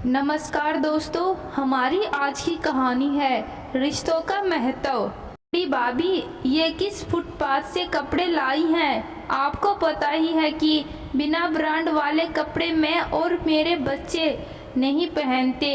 नमस्कार दोस्तों, हमारी आज की कहानी है रिश्तों का महत्व। बड़ी भाभी, ये किस फुटपाथ से कपड़े लाई हैं? आपको पता ही है कि बिना ब्रांड वाले कपड़े मैं और मेरे बच्चे नहीं पहनते।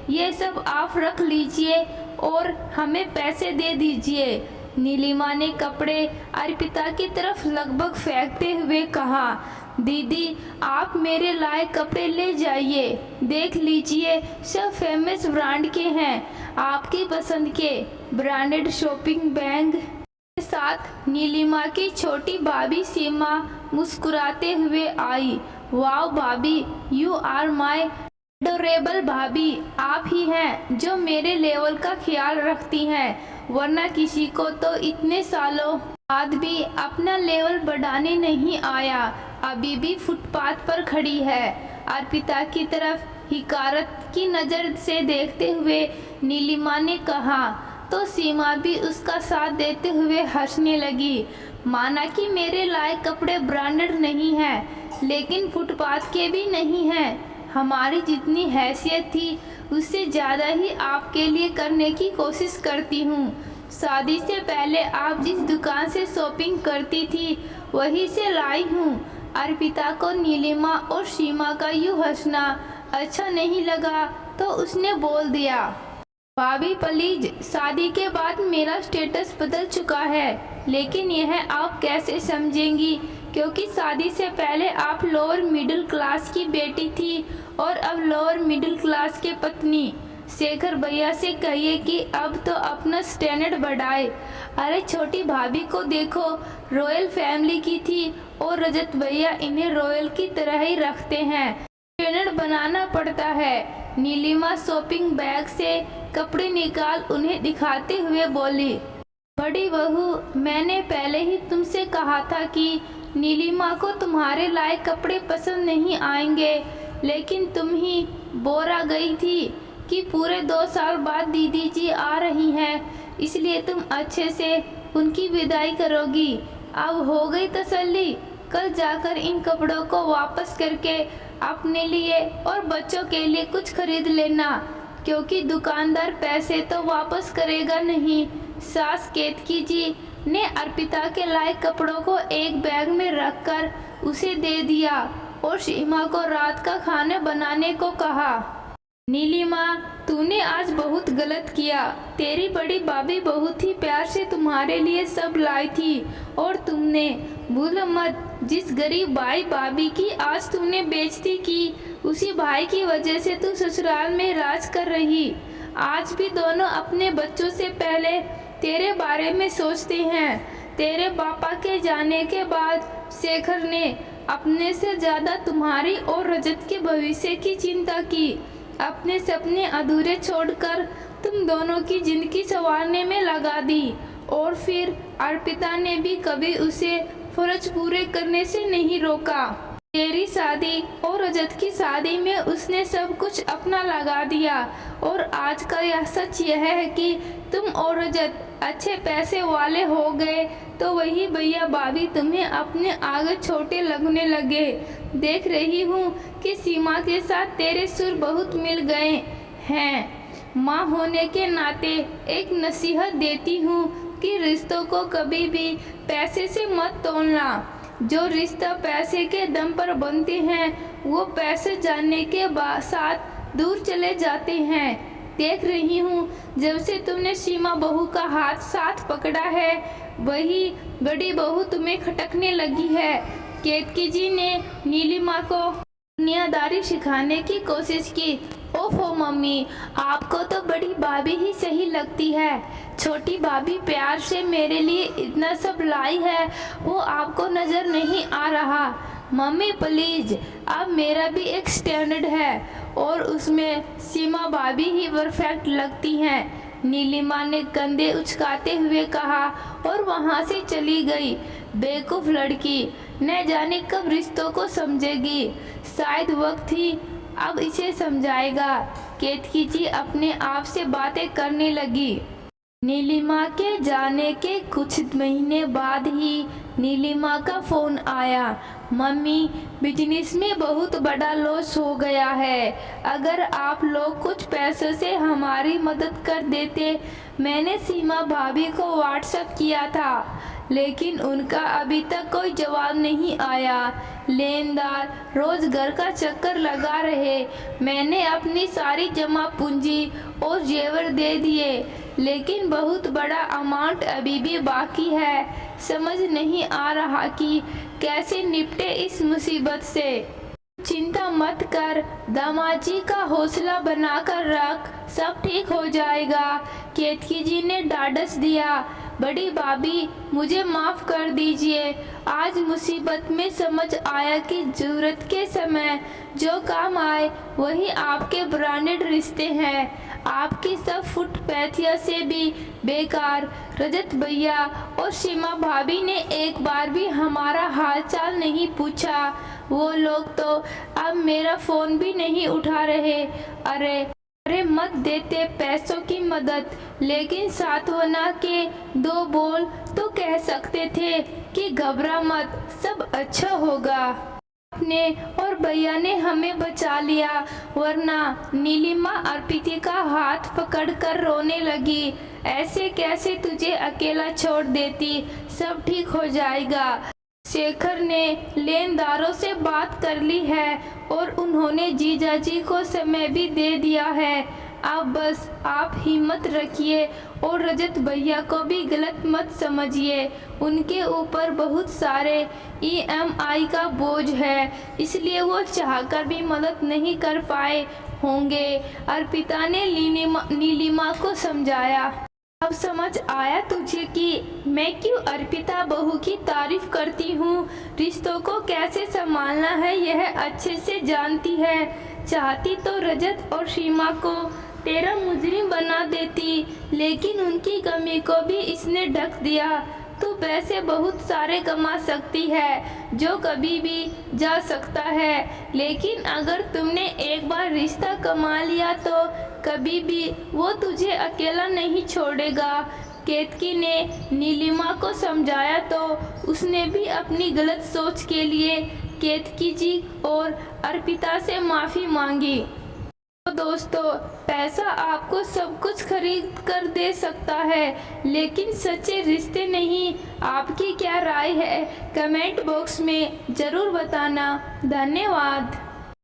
ये सब आप रख लीजिए और हमें पैसे दे दीजिए। नीलिमा ने कपड़े अर्पिता की तरफ लगभग फेंकते हुए कहा, दीदी आप मेरे लाए कपड़े ले जाइए, देख लीजिए सब फेमस ब्रांड के हैं, आपकी पसंद के। ब्रांडेड शॉपिंग बैग के साथ नीलिमा की छोटी भाभी सीमा मुस्कुराते हुए आई। वाह भाभी, यू आर माय एडोरेबल भाभी, आप ही हैं जो मेरे लेवल का ख्याल रखती हैं, वरना किसी को तो इतने सालों बाद भी अपना लेवल बढ़ाने नहीं आया, अभी भी फुटपाथ पर खड़ी है। अर्पिता की तरफ हिकारत की नज़र से देखते हुए नीलिमा ने कहा तो सीमा भी उसका साथ देते हुए हंसने लगी। माना कि मेरे लाए कपड़े ब्रांडेड नहीं हैं, लेकिन फुटपाथ के भी नहीं हैं। हमारी जितनी हैसियत थी उससे ज़्यादा ही आपके लिए करने की कोशिश करती हूँ। शादी से पहले आप जिस दुकान से शॉपिंग करती थी वहीं से लाई हूँ। अर्पिता को नीलिमा और सीमा का यूँ हंसना अच्छा नहीं लगा तो उसने बोल दिया, भाभी प्लीज, शादी के बाद मेरा स्टेटस बदल चुका है, लेकिन यह आप कैसे समझेंगी, क्योंकि शादी से पहले आप लोअर मिडिल क्लास की बेटी थी और अब लोअर मिडिल क्लास के पत्नी। शेखर भैया से कहिए कि अब तो अपना स्टैंडर्ड बढ़ाए। अरे छोटी भाभी को देखो, रॉयल फैमिली की थी और रजत भैया इन्हें रॉयल की तरह ही रखते हैं, स्टैंडर्ड बनाना पड़ता है। नीलिमा शॉपिंग बैग से कपड़े निकाल उन्हें दिखाते हुए बोली, बड़ी बहू, मैंने पहले ही तुमसे कहा था कि नीलिमा को तुम्हारे लाए कपड़े पसंद नहीं आएंगे, लेकिन तुम ही बोरा गई थी कि पूरे 2 साल बाद दीदी जी आ रही हैं, इसलिए तुम अच्छे से उनकी विदाई करोगी। अब हो गई तसल्ली, कल जाकर इन कपड़ों को वापस करके अपने लिए और बच्चों के लिए कुछ खरीद लेना, क्योंकि दुकानदार पैसे तो वापस करेगा नहीं। सास केतकी जी ने अर्पिता के लाए कपड़ों को एक बैग में रखकर उसे दे दिया और सीमा को रात का खाना बनाने को कहा। नीलिमा, तूने आज बहुत गलत किया। तेरी बड़ी भाभी बहुत ही प्यार से तुम्हारे लिए सब लाई थी और तुमने, भूल मत, जिस गरीब भाई भाभी की आज तुमने बेइज्जती की, उसी भाई की वजह से तू ससुराल में राज कर रही। आज भी दोनों अपने बच्चों से पहले तेरे बारे में सोचते हैं। तेरे पापा के जाने के बाद शेखर ने अपने से ज़्यादा तुम्हारी और रजत के भविष्य की चिंता की। अपने सपने अधूरे छोड़कर तुम दोनों की जिंदगी संवारने में लगा दी, और फिर अर्पिता ने भी कभी उसे फर्ज पूरे करने से नहीं रोका। तेरी शादी और रजत की शादी में उसने सब कुछ अपना लगा दिया, और आज का यह सच यह है कि तुम और रजत अच्छे पैसे वाले हो गए तो वही भैया भाभी तुम्हें अपने आगे छोटे लगने लगे। देख रही हूँ कि सीमा के साथ तेरे सुर बहुत मिल गए हैं। माँ होने के नाते एक नसीहत देती हूँ कि रिश्तों को कभी भी पैसे से मत तोलना। जो रिश्ता पैसे के दम पर बनते हैं वो पैसे जानने के साथ दूर चले जाते हैं। देख रही हूँ जब से तुमने सीमा बहू का हाथ साथ पकड़ा है, वही बड़ी बहू तुम्हें खटकने लगी है। केतकी जी ने नीलिमा को दुनियादारी सिखाने की कोशिश की। ओफो मम्मी, आपको तो बड़ी भाभी ही सही लगती है। छोटी भाभी प्यार से मेरे लिए इतना सब लाई है, वो आपको नज़र नहीं आ रहा। मम्मी प्लीज, अब मेरा भी एक स्टैंडर्ड है और उसमें सीमा भाभी ही परफेक्ट लगती हैं। नीलिमा ने कंधे उचकाते हुए कहा और वहाँ से चली गई। बेवकूफ़ लड़की, न जाने कब रिश्तों को समझेगी। शायद वक्त ही अब इसे समझाएगा। केतकी जी अपने आप से बातें करने लगी। नीलिमा के जाने के कुछ महीने बाद ही नीलिमा का फ़ोन आया। मम्मी, बिजनेस में बहुत बड़ा लॉस हो गया है। अगर आप लोग कुछ पैसों से हमारी मदद कर देते। मैंने सीमा भाभी को व्हाट्सएप किया था, लेकिन उनका अभी तक कोई जवाब नहीं आया। लेनदार रोज घर का चक्कर लगा रहे। मैंने अपनी सारी जमा पूंजी और जेवर दे दिए, लेकिन बहुत बड़ा अमाउंट अभी भी बाकी है। समझ नहीं आ रहा कि कैसे निपटे इस मुसीबत से। चिंता मत कर, दामाजी का हौसला बनाकर रख, सब ठीक हो जाएगा। केतकी जी ने ढाढ़स दिया। बड़ी भाभी, मुझे माफ़ कर दीजिए। आज मुसीबत में समझ आया कि ज़रूरत के समय जो काम आए वही आपके ब्रांडेड रिश्ते हैं। आपकी सब फुटपैथिया से भी बेकार। रजत भैया और सीमा भाभी ने एक बार भी हमारा हालचाल नहीं पूछा। वो लोग तो अब मेरा फ़ोन भी नहीं उठा रहे। अरे मत देते पैसों की मदद, लेकिन सांत्वना के दो बोल तो कह सकते थे कि घबरा मत, सब अच्छा होगा। आपने और भैया ने हमें बचा लिया, वरना नीलिमा अर्पिता का हाथ पकड़कर रोने लगी। ऐसे कैसे तुझे अकेला छोड़ देती, सब ठीक हो जाएगा। शेखर ने लेनदारों से बात कर ली है और उन्होंने जीजाजी को समय भी दे दिया है। अब बस आप हिम्मत रखिए और रजत भैया को भी गलत मत समझिए। उनके ऊपर बहुत सारे EMI का बोझ है, इसलिए वो चाहकर भी मदद नहीं कर पाए होंगे। अर्पिता ने नीलिमा को समझाया। अब समझ आया तुझे कि मैं क्यों अर्पिता बहू की तारीफ करती हूँ। रिश्तों को कैसे संभालना है यह अच्छे से जानती है। चाहती तो रजत और सीमा को तेरा मुजरिम बना देती, लेकिन उनकी कमी को भी इसने ढक दिया। तू पैसे बहुत सारे कमा सकती है, जो कभी भी जा सकता है, लेकिन अगर तुमने एक बार रिश्ता कमा लिया तो कभी भी वो तुझे अकेला नहीं छोड़ेगा। केतकी ने नीलिमा को समझाया तो उसने भी अपनी गलत सोच के लिए केतकी जी और अर्पिता से माफ़ी मांगी। तो दोस्तों, पैसा आपको सब कुछ खरीद कर दे सकता है, लेकिन सच्चे रिश्ते नहीं। आपकी क्या राय है, कमेंट बॉक्स में ज़रूर बताना। धन्यवाद।